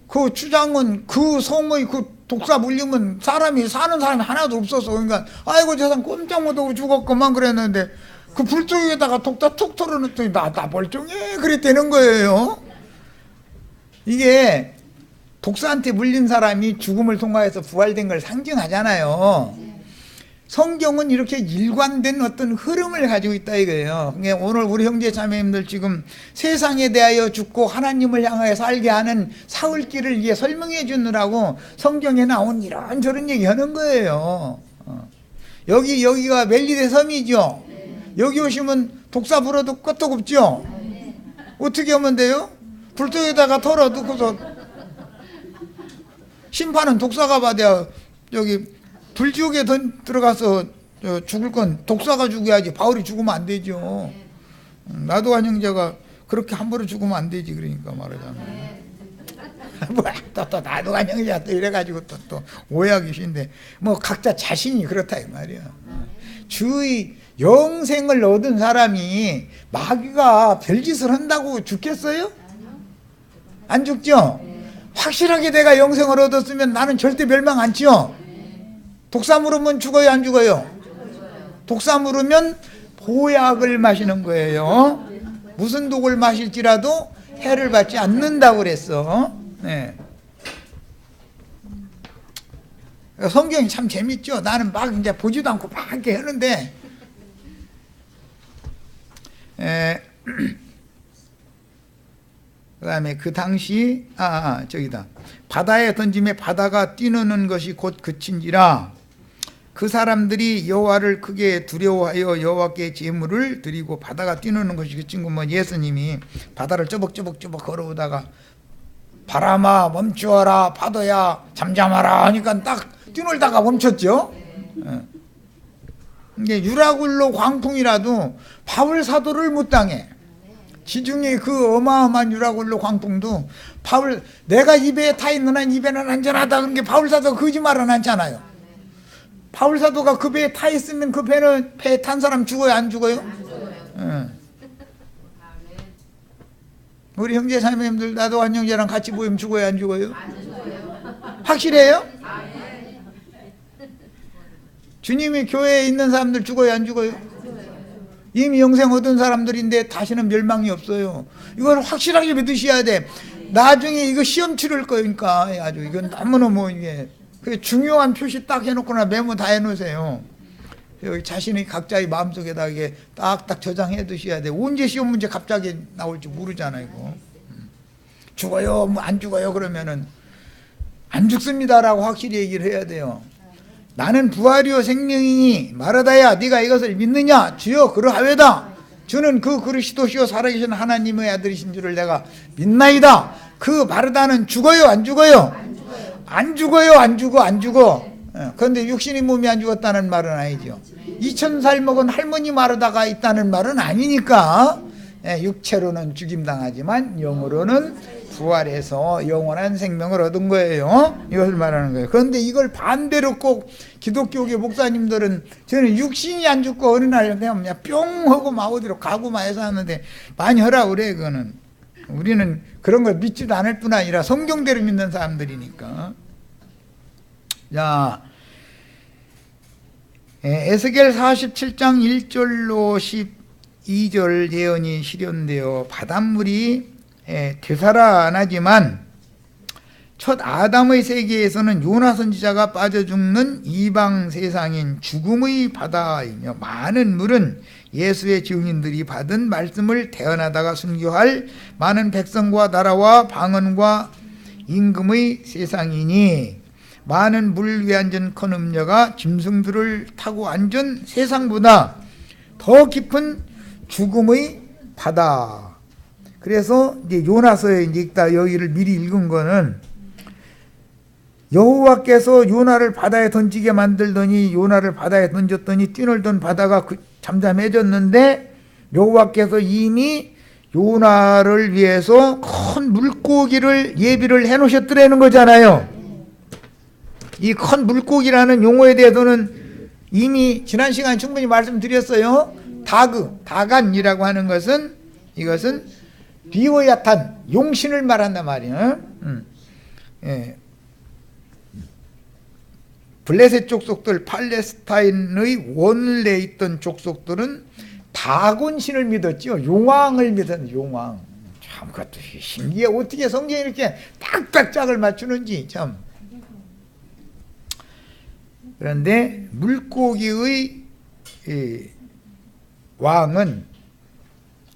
그 추장은 그 성의 그 독사 물리면 사는 사람이 하나도 없었어. 그러니까 아이고 저 사람 꼼짝 못하고 죽었구만 그랬는데 그 불쪽에다가 독사 툭 털어놓더니 나 멀쩡해 그랬다는 거예요. 이게 독사한테 물린 사람이 죽음을 통과해서 부활된 걸 상징하잖아요. 성경은 이렇게 일관된 어떤 흐름을 가지고 있다 이거예요. 그러니까 오늘 우리 형제 자매님들 지금 세상에 대하여 죽고 하나님을 향하여 살게 하는 사흘길을 이게 설명해 주느라고 성경에 나온 이런저런 얘기 하는 거예요. 여기가 멜리데 섬이죠. 여기 오시면 독사 불어도 끄떡 없죠. 어떻게 하면 돼요? 불쪽에다가 털어두고서 심판은 독사가 받아야 여기 불지옥에 들어가서 죽을 건 독사가 죽여야지 바울이 죽으면 안 되죠. 나도한 형제가 그렇게 함부로 죽으면 안 되지. 그러니까 말하자면 또 나도한 형제가 또 이래가지고 또 오해하기 쉬운데 뭐 각자 자신이 그렇다 이 말이야. 주의 영생을 얻은 사람이 마귀가 별짓을 한다고 죽겠어요? 안 죽죠? 확실하게 내가 영생을 얻었으면 나는 절대 멸망 안 치요. 독사 물으면 죽어요, 안 죽어요? 독사 물으면 보약을 마시는 거예요. 무슨 독을 마실지라도 해를 받지 않는다고 그랬어. 네. 성경이 참 재밌죠. 나는 막 이제 보지도 않고 막 이렇게 하는데, 그 다음에 그 당시, 저기다. 바다에 던짐에 바다가 뛰노는 것이 곧 그친지라 그 사람들이 여호와를 크게 두려워하여 여호와께 제물을 드리고 바다가 뛰노는 것이 그친 건 뭐 예수님이 바다를 쪼벅쪼벅 걸어오다가 바람아 멈추어라, 파도야 잠잠하라 하니까 딱 뛰놀다가 멈췄죠. 이게 유라굴로 광풍이라도 바울 사도를 못 당해. 지중해 그 어마어마한 유라굴로 광풍도 바울, 내가 이 배에 타 있는 한 이 배는 안전하다 그런 게 바울 사도가 거짓말은 않잖아요. 바울 사도가 그 배에 타 있으면 그 배에 탄 사람 죽어요, 안 죽어요? 우리 형제 자매님들 나도 한 형제랑 같이 모이면 죽어요, 안 죽어요? 확실해요? 주님이 교회에 있는 사람들 죽어요, 안 죽어요? 이미 영생 얻은 사람들인데 다시는 멸망이 없어요. 이걸 확실하게 믿으셔야 돼. 나중에 이거 시험 치를 거니까 아주 이건 너무너무 이게 중요한 표시 딱 해놓거나 메모 다 해놓으세요. 여기 자신의 각자의 마음속에다 이게 딱딱 저장해 두셔야 돼. 언제 시험 문제 갑자기 나올지 모르잖아요. 이거. 죽어요, 뭐 안 죽어요 그러면은 안 죽습니다라고 확실히 얘기를 해야 돼요. 나는 부활이요 생명이니 마르다야 네가 이것을 믿느냐? 주여 그러하외다. 주는 그 그리스도시요 살아계신 하나님의 아들이신 줄을 내가 믿나이다. 그 마르다는 죽어요, 안 죽어요? 안 죽어요, 안 죽어, 안 죽어. 그런데 육신의 몸이 안 죽었다는 말은 아니죠. 2000살 먹은 할머니 마르다가 있다는 말은 아니니까. 육체로는 죽임당하지만 영으로는 부활해서 영원한 생명을 얻은 거예요. 이것을 말하는 거예요. 그런데 이걸 반대로 꼭 기독교계 목사님들은 저는 육신이 안 죽고 어느 날 그냥 뿅 하고 막 어디로 가고 해서 하는데 많이 하라 그래. 그거는 우리는 그런 걸 믿지도 않을 뿐 아니라 성경대로 믿는 사람들이니까. 자, 에스겔 47장 1절로 12절 예언이 실현되어 바닷물이 되살아나지만 첫 아담의 세계에서는 요나 선지자가 빠져 죽는 이방 세상인 죽음의 바다이며 많은 물은 예수의 증인들이 받은 말씀을 대언하다가 순교할 많은 백성과 나라와 방언과 임금의 세상이니 많은 물 위에 앉은 큰 음녀가 짐승들을 타고 앉은 세상보다 더 깊은 죽음의 바다. 그래서 이제 요나서에 이제 읽다 여기를 미리 읽은 거는 여호와께서 요나를 바다에 던지게 만들더니 요나를 바다에 던졌더니 뛰놀던 바다가 잠잠해졌는데 여호와께서 이미 요나를 위해서 큰 물고기를 예비를 해놓으셨더라는 거잖아요. 이 큰 물고기라는 용어에 대해서는 이미 지난 시간에 충분히 말씀드렸어요. 다간이라고 하는 것은 이것은 비오야탄 용신을 말한단 말이에요. 블레셋 족속들 팔레스타인의 원래 있던 족속들은 다곤신을 믿었죠. 용왕을 믿었는 용왕. 참 그것도 신기해. 어떻게 성경이 이렇게 딱딱 짝을 맞추는지 참. 그런데 물고기의 왕은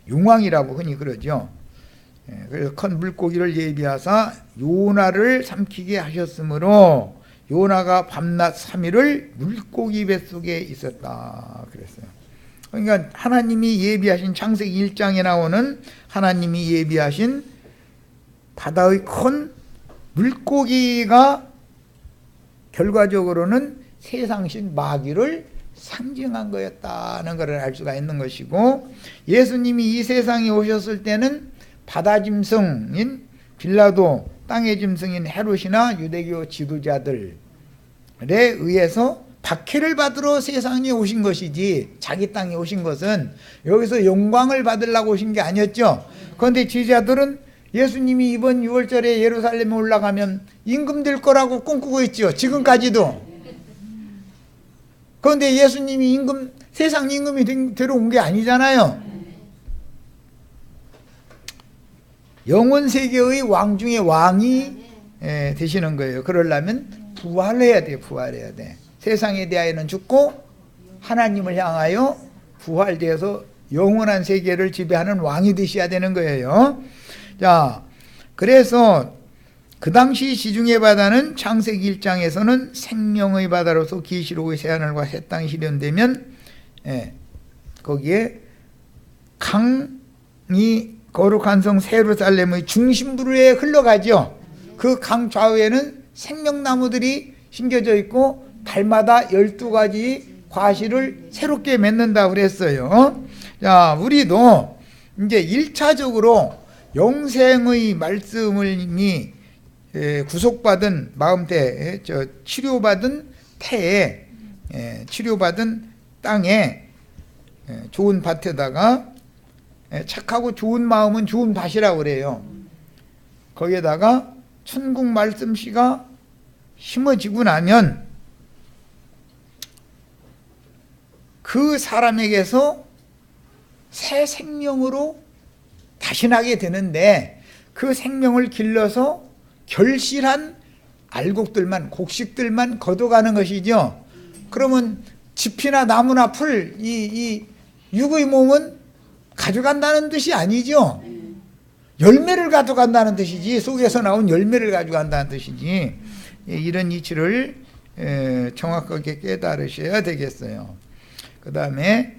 용왕이라고 흔히 그러죠. 그래서 큰 물고기를 예비하사 요나를 삼키게 하셨으므로 요나가 밤낮 3일을 물고기 뱃속에 있었다 그랬어요. 그러니까 하나님이 예비하신 창세기 1장에 나오는 하나님이 예비하신 바다의 큰 물고기가 결과적으로는 세상신 마귀를 상징한 거였다는 것을 알 수가 있는 것이고, 예수님이 이 세상에 오셨을 때는 바다 짐승인 빌라도, 땅의 짐승인 헤롯이나 유대교 지도자들에 의해서 박해를 받으러 세상에 오신 것이지, 자기 땅에 오신 것은 여기서 영광을 받으려고 오신 게 아니었죠. 그런데 지도자들은 예수님이 이번 6월절에 예루살렘에 올라가면 임금 될 거라고 꿈꾸고 있죠. 지금까지도. 그런데 예수님이 세상 임금이 되러 온 게 아니잖아요. 영원 세계의 왕 중에 왕이 되시는 거예요. 그러려면 부활해야 돼요. 부활해야 돼. 세상에 대하여는 죽고 하나님을 향하여 부활되어서 영원한 세계를 지배하는 왕이 되셔야 되는 거예요. 자, 그래서 그 당시 지중해 바다는 창세기 1장에서는 생명의 바다로서 계시록의 새하늘과 새 땅이 실현되면 거기에 강이 거룩한 성 예루살렘의 중심부에 흘러가죠. 그 강 좌우에는 생명나무들이 심겨져 있고 달마다 12가지 과실을 새롭게 맺는다고 그랬어요. 자, 우리도 이제 1차적으로 영생의 말씀이 구속받은 마음태, 치료받은 태에, 치료받은 땅에, 좋은 밭에다가 착하고 좋은 마음은 좋은 밭이라고 그래요. 거기에다가 천국 말씀씨가 심어지고 나면 그 사람에게서 새 생명으로 다시 나게 되는데, 그 생명을 길러서 결실한 알곡들만, 곡식들만 걷어가는 것이죠. 그러면 짚이나 나무나 풀, 이 육의 몸은 가져간다는 뜻이 아니죠. 열매를 가져간다는 뜻이지, 속에서 나온 열매를 가져간다는 뜻이지. 이런 이치를 정확하게 깨달으셔야 되겠어요. 그 다음에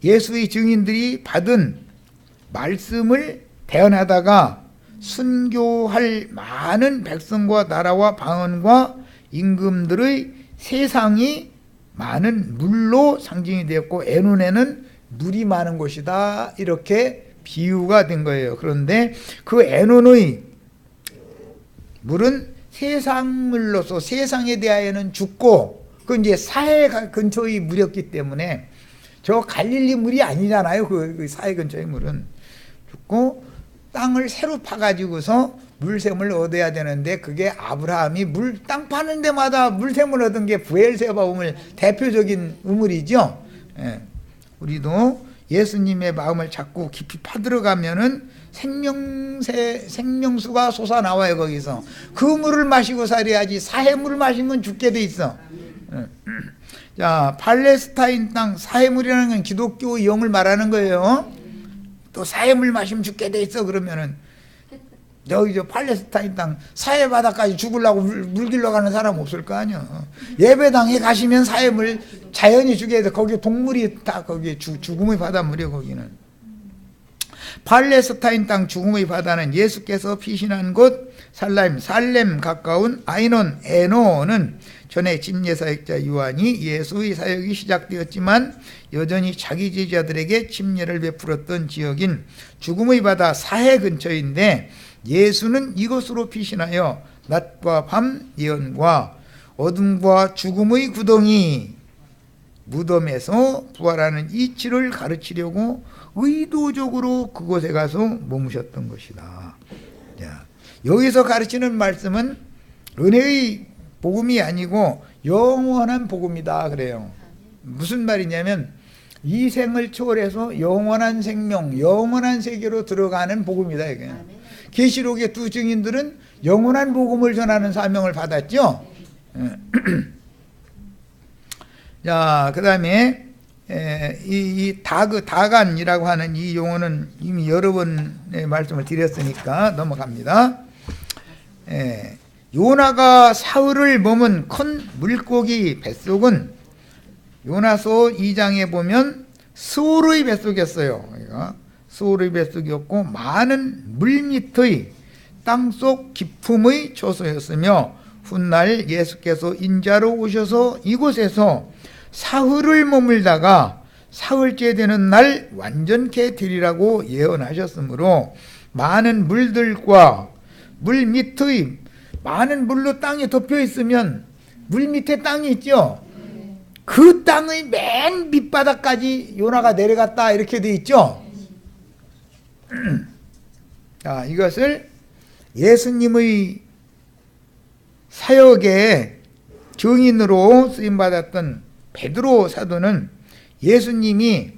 예수의 증인들이 받은 말씀을 대언하다가 순교할 많은 백성과 나라와 방언과 임금들의 세상이 많은 물로 상징이 되었고, 에논에는 물이 많은 곳이다, 이렇게 비유가 된 거예요. 그런데 그 에논의 물은 세상물로서 세상에 대하여는 죽고, 그 이제 사해 근처의 물이었기 때문에 저 갈릴리 물이 아니잖아요. 그 사해 근처의 물은 죽고, 땅을 새로 파가지고서 물샘을 얻어야 되는데, 그게 아브라함이 땅 파는 데마다 물샘을 얻은 게 브엘세바 우물, 대표적인 우물이죠. 우리도 예수님의 마음을 자꾸 깊이 파들어가면은 생명수가 솟아나와요. 거기서 그 물을 마시고 살아야지, 사해물을 마시면 죽게 돼 있어. 자, 팔레스타인 땅, 사해물이라는 건 기독교의 영을 말하는 거예요. 또 사해물 마시면 죽게 돼 있어. 그러면은 여기 저 팔레스타인 땅 사해 바다까지 죽으려고 물 길러 가는 사람 없을 거 아니야. 예배당에 가시면 사해물 자연이 주게 돼. 거기 동물이 다 거기 죽음의 바닷물이야. 거기는 팔레스타인 땅 죽음의 바다는 예수께서 피신한 곳 살렘 가까운 아이논 에노는 전에 침례사역자 요한이 예수의 사역이 시작되었지만 여전히 자기 제자들에게 침례를 베풀었던 지역인 죽음의 바다 사해 근처인데, 예수는 이곳으로 피신하여 낮과 밤 예언과 어둠과 죽음의 구덩이 무덤에서 부활하는 이치를 가르치려고 의도적으로 그곳에 가서 머무셨던 것이다. 자, 여기서 가르치는 말씀은 은혜의 복음이 아니고 영원한 복음이다 그래요. 무슨 말이냐면 이 생을 초월해서 영원한 생명, 영원한 세계로 들어가는 복음이다 이게. 계시록의 두 증인들은 영원한 복음을 전하는 사명을 받았죠. 자, 그 다음에 다간이라고 하는 이 용어는 이미 여러 번의 말씀을 드렸으니까 넘어갑니다. 요나가 사흘을 머문 큰 물고기 뱃속은 요나서 2장에 보면 스올의 뱃속이었어요. 스올의 뱃속이었고 많은 물밑의 땅속 깊음의 초소였으며 훗날 예수께서 인자로 오셔서 이곳에서 사흘을 머물다가 사흘째 되는 날 완전케 되리라고 예언하셨으므로 많은 물들과 물 밑의 많은 물로 땅이 덮여 있으면 물 밑에 땅이 있죠. 그 땅의 맨 밑바닥까지 요나가 내려갔다 이렇게 돼 있죠. 자, 이것을 예수님의 사역의 증인으로 쓰임받았던 베드로 사도는 예수님이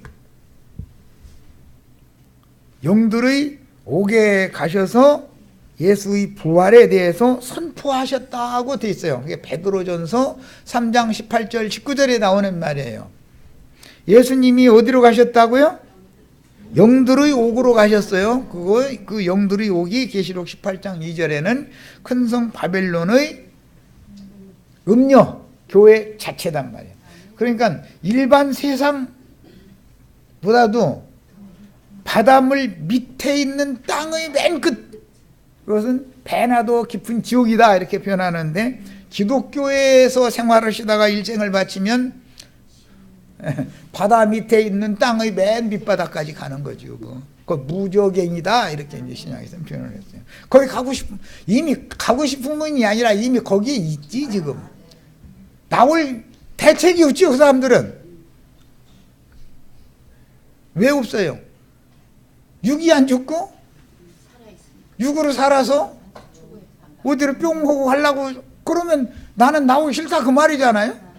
영들의 옥에 가셔서 예수의 부활에 대해서 선포하셨다고 돼 있어요. 그게 베드로전서 3장 18절 19절에 나오는 말이에요. 예수님이 어디로 가셨다고요? 영들의 옥으로 가셨어요. 그 영들의 옥이 계시록 18장 2절에는 큰 성 바벨론의 음녀 교회 자체단 말이에요. 그러니까 일반 세상보다도 바닷물 밑에 있는 땅의 맨 끝, 그것은 배나도 깊은 지옥이다 이렇게 표현하는데, 기독교에서 생활하시다가 일생을 바치면 바다 밑에 있는 땅의 맨 밑바닥까지 가는 거죠. 그 무저갱이다 이렇게 이제 신약에서 표현을 했어요. 거기 이미 가고 싶은 분이 아니라 이미 거기에 있지. 지금 나올 대책이 없죠. 그 사람들은 왜 없어요? 육이 안 죽고 육으로 살아서 어디로 뿅 하고 하려고 그러면 나는 나오기 싫다 그 말이잖아요.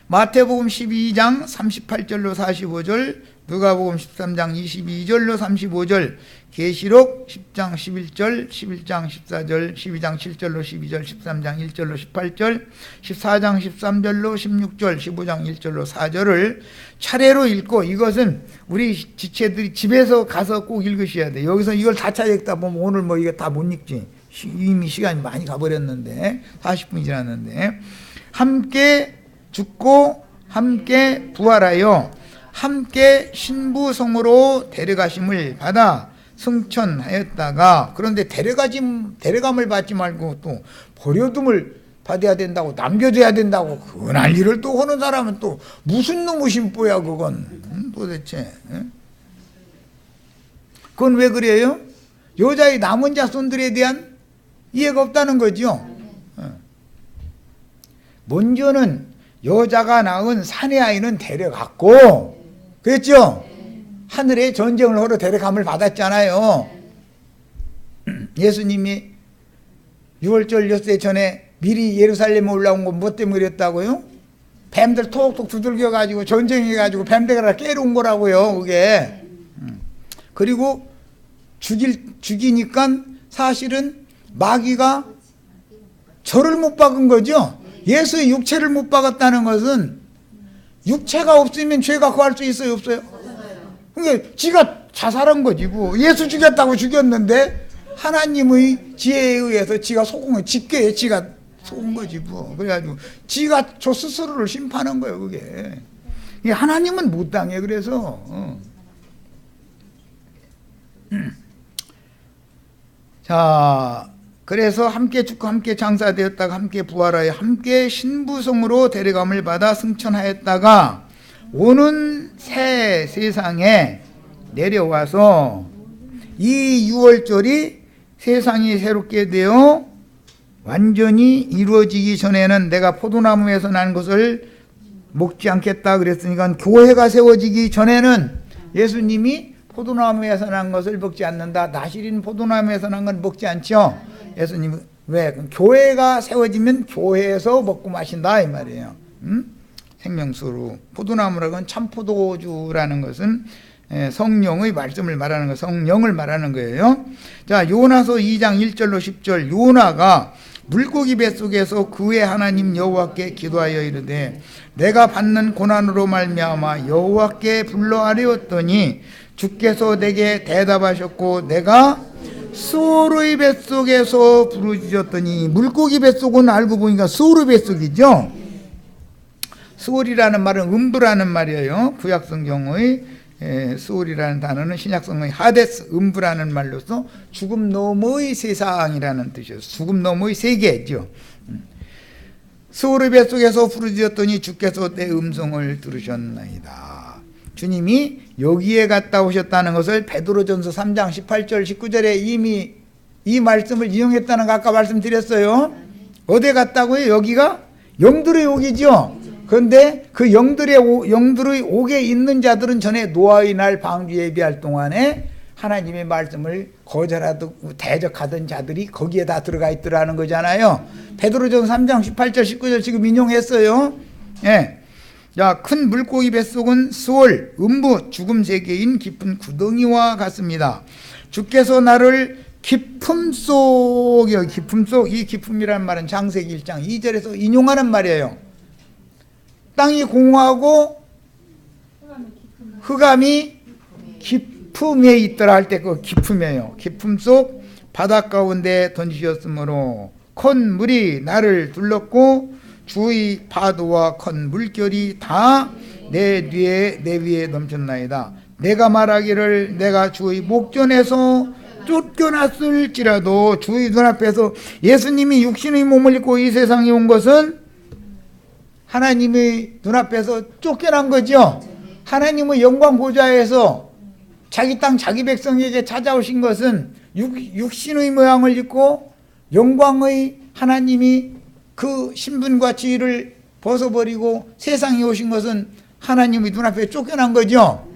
마태복음 12장 38절로 45절, 누가복음 13장 22절로 35절, 계시록 10장 11절, 11장 14절, 12장 7절로 12절, 13장 1절로 18절, 14장 13절로 16절, 15장 1절로 4절을 차례로 읽고, 이것은 우리 지체들이 집에서 가서 꼭 읽으셔야 돼요. 여기서 이걸 다 찾아 읽다 보면 오늘 뭐 이거 다 못 읽지. 이미 시간이 많이 가버렸는데, 40분이 지났는데, 함께 죽고 함께 부활하여 함께 신부성으로 데려가심을 받아 승천하였다가, 그런데 데려감을 받지 말고 또 버려둠을 받아야 된다고, 남겨줘야 된다고, 그 난리를 또 하는 사람은 또 무슨 놈의 심보야 그건 도대체. 그건 왜 그래요? 여자의 남은 자손들에 대한 이해가 없다는 거죠. 먼저는 여자가 낳은 사내 아이는 데려갔고, 그랬죠? 하늘에 전쟁을 하러 데려감을 받았잖아요. 예수님이 6월절 엿새 전에 미리 예루살렘에 올라온 건 뭐 때문에 그랬다고요? 뱀들 톡톡 두들겨가지고 전쟁해가지고 뱀들을 깨러 온 거라고요, 그게. 그리고 죽이니까 사실은 마귀가 저를 못 박은 거죠. 예수의 육체를 못 박았다는 것은, 육체가 없으면 죄가 구할 수 있어요, 없어요? 그러니까 지가 자살한 거지. 뭐 예수 죽였다고 죽였는데 하나님의 지혜에 의해서 지가 속은 거, 집게에 지가 속은 거지. 뭐 그래가지고 지가 저 스스로를 심판한 거예요, 그게. 하나님은 못 당해. 그래서 자, 그래서 함께 죽고 함께 장사되었다가 함께 부활하여 함께 신부성으로 데려감을 받아 승천하였다가 오는 새 세상에 내려와서 이 6월절이 세상이 새롭게 되어 완전히 이루어지기 전에는 내가 포도나무에서 난 것을 먹지 않겠다 그랬으니까, 교회가 세워지기 전에는 예수님이 포도나무에서 난 것을 먹지 않는다. 나시린 포도나무에서 난 건 먹지 않죠. 예수님은 왜? 교회가 세워지면 교회에서 먹고 마신다 이 말이에요. 생명수로. 포도나무라는 건 참포도주라는 것은 성령의 말씀을 말하는 거, 성령을 말하는 거예요. 자, 요나서 2장 1절로 10절. 요나가 물고기 뱃속에서 그의 하나님 여호와께 기도하여 이르되 내가 받는 고난으로 말미암아 여호와께 불러 아뢰었더니 주께서 내게 대답하셨고 내가 수오르의 뱃속에서 부르짖었더니, 물고기 뱃속은 알고 보니까 수오르 뱃속이죠. 수올이라는 말은 음부라는 말이에요. 구약성경의 수올이라는 단어는 신약성경의 하데스, 음부라는 말로서 죽음 너머의 세상이라는 뜻이에요. 죽음 너머의 세계죠. 수올의 뱃속에서 부르짖었더니 주께서 내 음성을 들으셨나이다. 주님이 여기에 갔다 오셨다는 것을 베드로전서 3장 18절 19절에 이미 이 말씀을 인용했다는 거 아까 말씀드렸어요. 어디에 갔다고요? 여기가 영들의 옥이죠. 그런데 그 영들의 옥에 있는 자들은 전에 노아의 날 방주 예비할 동안에 하나님의 말씀을 거절하고 대적하던 자들이 거기에 다 들어가 있더라는 거잖아요. 베드로전서 3장 18절 19절 지금 인용했어요. 예. 자, 큰 물고기 뱃속은 수월, 음부, 죽음 세계인 깊은 구덩이와 같습니다. 주께서 나를 깊음 속, 이 깊음이라는 말은 창세기 1장 2절에서 인용하는 말이에요. 땅이 공허하고 흑암이 깊음에 있더라 할 때 그 깊음이에요. 깊음 속 바닷 가운데 던지셨으므로 큰 물이 나를 둘렀고 주의 파도와 큰 물결이 다 내 위에 넘쳤나이다. 내가 말하기를 내가 주의 목전에서 쫓겨났을지라도 주의 눈앞에서 예수님이 육신의 몸을 입고 이 세상에 온 것은 하나님의 눈앞에서 쫓겨난 거죠. 하나님의 영광 보좌에서 자기 땅 자기 백성에게 찾아오신 것은 육신의 모양을 입고 영광의 하나님이 그 신분과 지위를 벗어버리고 세상에 오신 것은 하나님의 눈앞에 쫓겨난 거죠.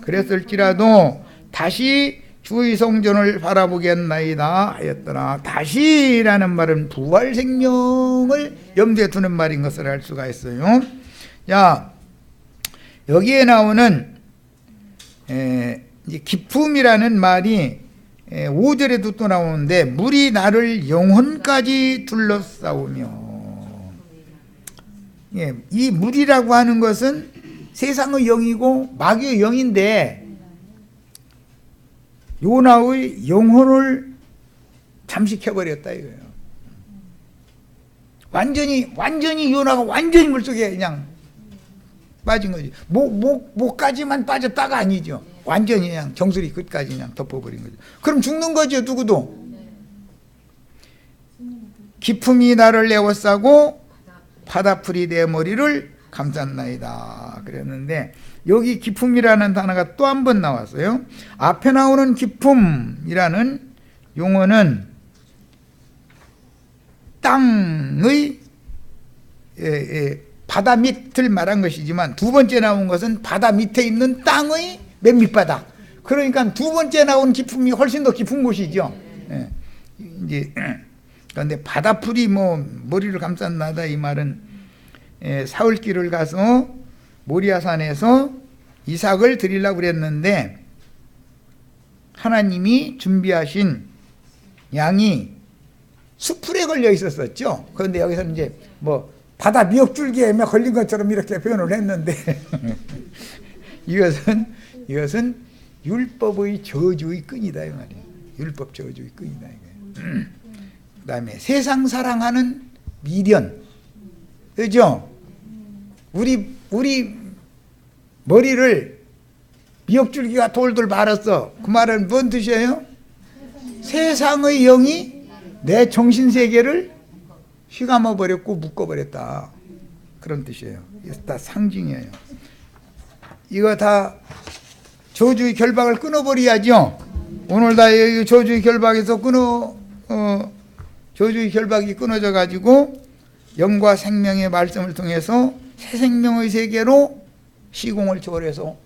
그랬을지라도 다시 주의 성전을 바라보겠나이다 하였더라. 다시라는 말은 부활 생명을 염두에 두는 말인 것을 알 수가 있어요. 자, 여기에 나오는 이제 기품이라는 말이 5절에도 또 나오는데 물이 나를 영혼까지 둘러싸우며, 이 물이라고 하는 것은 세상의 영이고 마귀의 영인데 요나의 영혼을 잠식해버렸다 이거예요. 완전히 요나가 완전히 물속에 그냥 빠진 거지. 목까지만 빠졌다가 아니죠. 완전히 그냥 정수리 끝까지 그냥 덮어버린 거죠. 그럼 죽는 거죠, 누구도. 기품이 나를 에워싸고 바다풀이 내 머리를 감쌌나이다 그랬는데, 여기 기품이라는 단어가 또 한 번 나왔어요. 앞에 나오는 기품이라는 용어는 땅의 바다 밑을 말한 것이지만, 두 번째 나온 것은 바다 밑에 있는 땅의 맨 밑바닥. 그러니까 두 번째 나온 기품이 훨씬 더 깊은 곳이죠. 이제 그런데 바다풀이 머리를 감쌌나다 이 말은 사흘길을 가서 모리아산에서 이삭을 드리려고 그랬는데 하나님이 준비하신 양이 수풀에 걸려 있었었죠. 그런데 여기서는 이제 바다 미역줄기에 걸린 것처럼 이렇게 표현을 했는데 이것은 율법의 저주의 끈이다 이 말이에요. 율법 저주의 끈이다 이거예요. 그다음에 세상 사랑하는 미련, 그죠? 우리 머리를 미역줄기가 돌돌 말았어. 그 말은 뭔 뜻이에요? 세상의 영이 내 정신세계를 휘감아 버렸고 묶어버렸다, 그런 뜻이에요. 이거 다 상징이에요. 이거 다 저주의 결박을 끊어버려야죠. 오늘 다 저주의 결박에서 저주의 결박이 끊어져 가지고 영과 생명의 말씀을 통해서 새 생명의 세계로 시공을 초월해서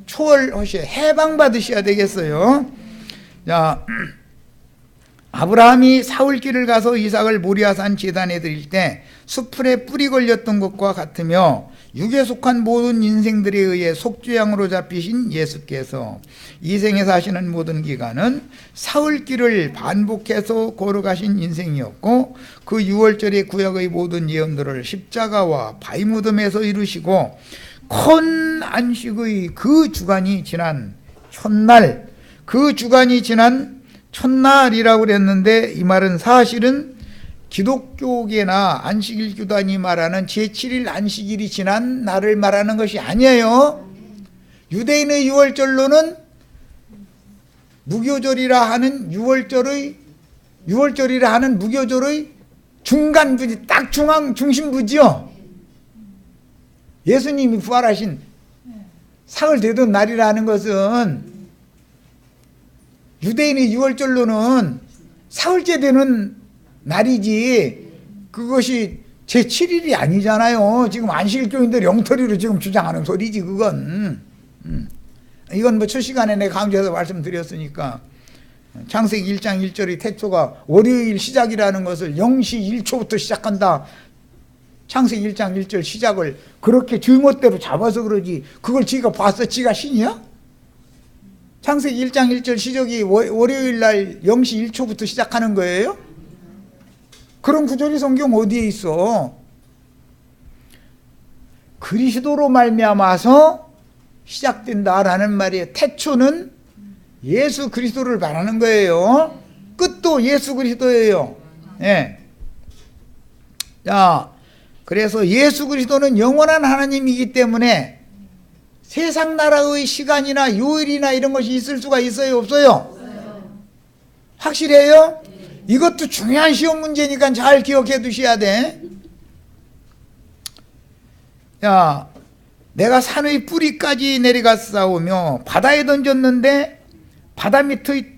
초월하셔야, 해방받으셔야 되겠어요. 자, 아브라함이 사울길을 가서 이삭을 모리아산 제단에 드릴 때 수풀에 뿔이 걸렸던 것과 같으며, 육에 속한 모든 인생들에 의해 속죄양으로 잡히신 예수께서 이 생에 사시는 모든 기간은 사울길을 반복해서 걸어가신 인생이었고, 그 유월절의 구약의 모든 예언들을 십자가와 바위무덤에서 이루시고 큰 안식의 그 주간이 지난 첫날, 그 주간이 지난 첫날이라고 그랬는데, 이 말은 사실은 기독교계나 안식일 교단이 말하는 제7일 안식일이 지난 날을 말하는 것이 아니에요. 유대인의 유월절로는 무교절이라 하는 유월절이라 하는 무교절의 중간부지, 딱 중심부지요. 예수님이 부활하신 사흘 되던 날이라는 것은 유대인의 유월절로는 사흘째 되는 날이지, 그것이 제7일이 아니잖아요. 지금 안식일 교인들이 엉터리로 지금 주장하는 소리지 그건. 이건 첫 시간에 내가 강조해서 말씀드렸으니까, 창세기 1장 1절의 태초가 월요일 시작이라는 것을 0시 1초부터 시작한다, 창세기 1장 1절 시작을 그렇게 주멋대로 잡아서 그러지, 그걸 지가 봤어? 지가 신이야? 창세기 1장 1절 시작이 월요일 날 0시 1초부터 시작하는 거예요? 그런 구절이 성경 어디에 있어? 그리스도로 말미암아서 시작된다라는 말이에요. 태초는 예수 그리스도를 말하는 거예요. 끝도 예수 그리스도예요. 예. 자, 그래서 예수 그리스도는 영원한 하나님이기 때문에 세상 나라의 시간이나 요일이나 이런 것이 있을 수가 있어요, 없어요? 확실해요? 이것도 중요한 시험 문제니까 잘 기억해 두셔야 돼. 야, 내가 산의 뿌리까지 내려갔사오며 바다에 던졌는데 바다 밑의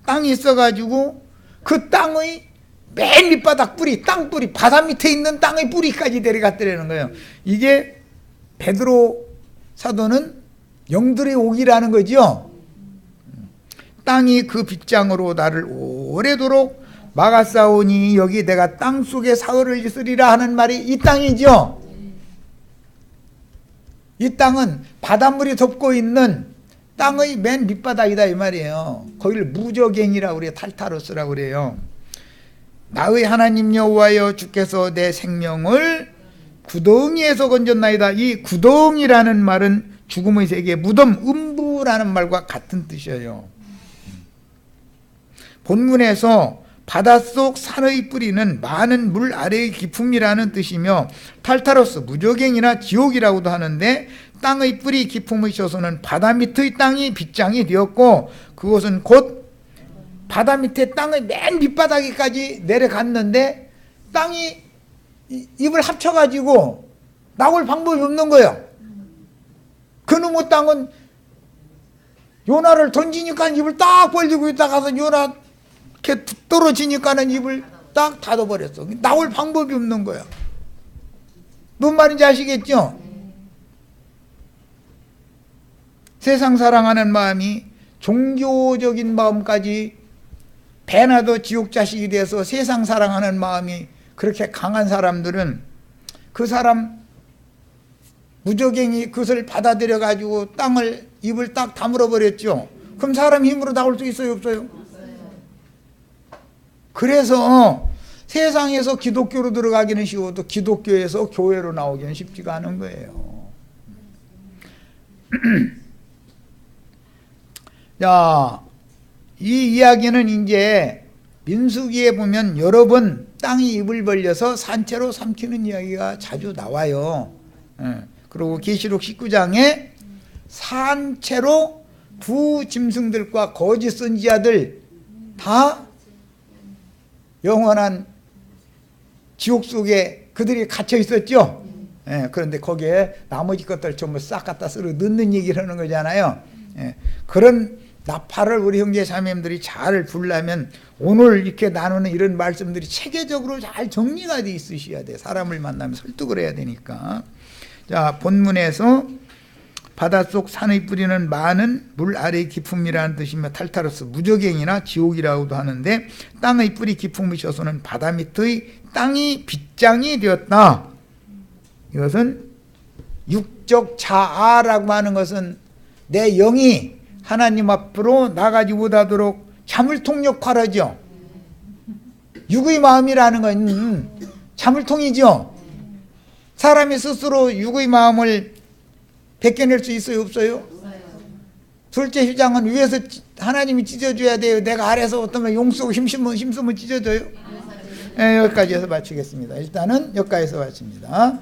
땅이 있어가지고 그 땅의 맨 밑바닥 뿌리, 땅뿌리, 바다 밑에 있는 땅의 뿌리까지 내려갔더라는 거예요. 이게 베드로 사도는 영들의 옥이라는 거죠. 땅이 그 빗장으로 나를 오래도록 막았사오니 여기 내가 땅 속에 사흘을 있으리라 하는 말이 이 땅이죠. 이 땅은 바닷물이 덮고 있는 땅의 맨 밑바닥이다 이 말이에요. 거기를 무저갱이라고 그래요. 탈타로스라고 그래요. 나의 하나님 여호와여 주께서 내 생명을 구덩이에서 건졌나이다. 이 구덩이라는 말은 죽음의 세계, 무덤, 음부라는 말과 같은 뜻이에요. 본문에서 바닷속 산의 뿌리는 많은 물 아래의 깊음이라는 뜻이며 탈타로스, 무저갱이나 지옥이라고도 하는데 땅의 뿌리 깊음의 저서는 바다 밑의 땅이 빗장이 되었고 그곳은 곧 바다 밑에 땅의 맨 밑바닥에까지 내려갔는데 땅이 입을 합쳐가지고 나올 방법이 없는 거예요. 그놈의 땅은 요나를 던지니까 입을 딱 벌리고 있다가서 요나 이렇게 떨어지니까는 입을 딱 닫아버렸어. 나올 방법이 없는 거야. 뭔 말인지 아시겠죠? 세상 사랑하는 마음이 종교적인 마음까지 배나도 지옥 자식이 돼서 세상 사랑하는 마음이 그렇게 강한 사람들은 그 사람 무저갱이 그것을 받아들여 가지고 땅을 입을 딱 다물어 버렸죠. 그럼 사람 힘으로 나올 수 있어요, 없어요? 그래서 세상에서 기독교로 들어가기는 쉬워도 기독교에서 교회로 나오기는 쉽지가 않은 거예요. 자, 이 이야기는 이제 민수기에 보면 여러 번 땅이 입을 벌려서 산채로 삼키는 이야기가 자주 나와요. 그리고 계시록 19장에 산채로 두 짐승들과 거짓 선지자들 다 영원한 지옥 속에 그들이 갇혀 있었죠. 그런데 거기에 나머지 것들 전부 싹 갖다 쓸어 넣는 얘기를 하는 거잖아요. 그런 나팔을 우리 형제 자매님들이 잘 불려면 오늘 이렇게 나누는 이런 말씀들이 체계적으로 잘 정리가 돼 있으셔야 돼. 사람을 만나면 설득을 해야 되니까. 자, 본문에서 바닷속 산의 뿌리는 많은 물 아래의 깊음이라는 뜻이며 탈타로스, 무저갱이나 지옥이라고도 하는데 땅의 뿌리 깊음이 셔서는 바다 밑의 땅이 빗장이 되었다. 이것은 육적 자아라고 하는 것은 내 영이 하나님 앞으로 나가지 못하도록 자물통 역할을 하죠. 육의 마음이라는 건 자물통이죠. 사람이 스스로 육의 마음을 벗겨낼 수 있어요, 없어요? 둘째 휴장은 위에서 하나님이 찢어줘야 돼요. 내가 아래서 어떤 용쓰고 힘쓰면 찢어져요. 여기까지 해서 마치겠습니다. 일단은 여기까지 해서 마칩니다.